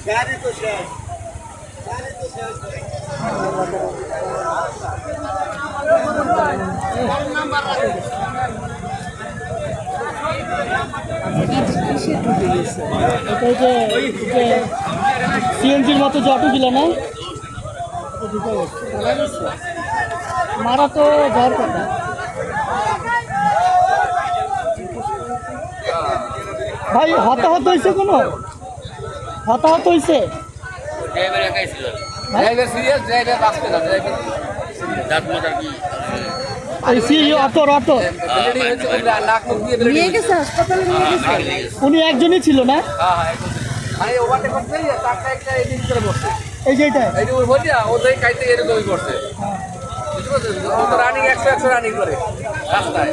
गाड़ी तो शेयर गाड़ी तो शेयर সিএনজির মতো যে অটোগুলো না মারা তো যাওয়ার কথা। ভাই হতাহত হয়েছে কোনো হতাহত হয়েছে? ড্রাইভার একাই ছিল, ড্রাইভার সিরিয়াস, ড্রাইভার বাঁচবে না, ড্রাইভার দাঁত মাথার কি উনি একজনই ছিল না? এই যে এরকমই করছে, রানিং 100 রানিং করে রাস্তায়।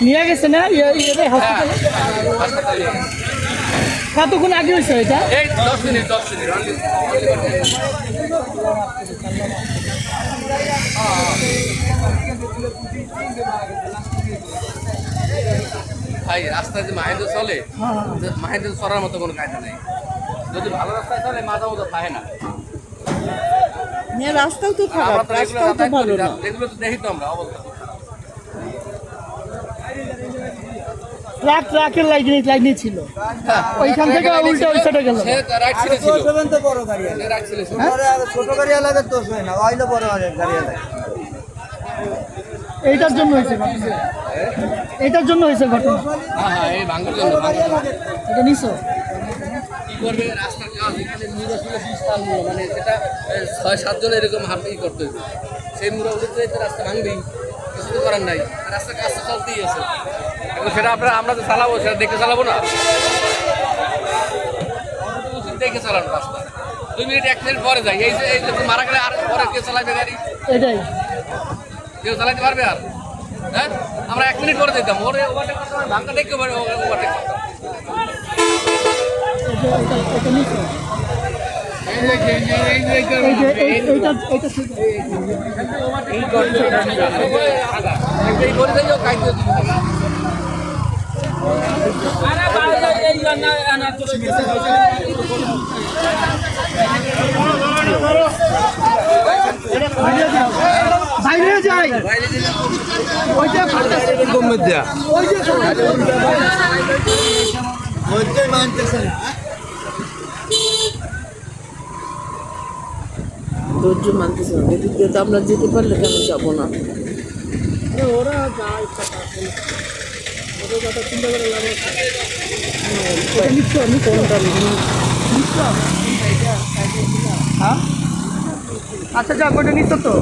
নিয়ে গেছে না হসপিটালে? কতক্ষণ আগে হয়েছে এটা? 10 মিনিট ভাই। রাস্তায় যে মাহেন্দ্র চলে, মাহেন্দ্র চলার মতো কোনো কায়দা নেই। যদি ভালো রাস্তায় চলে মাথা মতো পায় না, রাস্তাও তো খারাপ, রাস্তাও তো ভালো না। এগুলো তো দেখি তো আমরা অবস্থা। ট্রাকের লাইন ছিল, ওইখান থেকে উল্টো ওই সাইডে গেল। বড় গাড়ি ছোট গাড়ি আলাদা দোষ হয় না, ওইলো বড় গাড়ি আলাদা। এইটার জন্য হয়েছে ঘটনা, এইটার জন্য হয়েছে ঘটনা। হ্যাঁ, এই ভাঙার জন্য এটা নিছো কি করবে? রাস্তার কাজ এখানে মানে সেটা 6-7 জন এরকম হাঁটি করতে হবে, সেই মুড়া উঠে রাস্তা ভাঙবেই, কিছু তো করার নাই। রাস্তার কাজটা চলতেই আছে, সেটা আমরা তো চালাবো, সেটা দেখে চালাবো না, দেখে চালানো রাস্তা। 2 মিনিট 1 মিনিট পরে যাই, এই যে মারা গেলে আর পরে কেউ চালাবে গাড়ি? এটাই কেউ চালাতে পারবে? আর হ্যাঁ, আমরা 1 মিনিট পরে যেতাম, ওরে ওভারটেক করতে হবে, ভাঙটা দেখতে পারে ওভারটেক করতাম। বাইরে যাই ধৈর্য মানতেছে না, এদিক দিয়ে তো আমরা যেতে পারলে কেন যাবো না? ওরা যায় চিন্তা করে আমি কোনটা হ্যাঁ আচ্ছা যাক, ওটা নিচ্ছ তো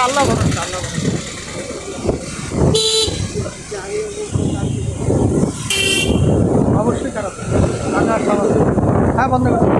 আল্লাহ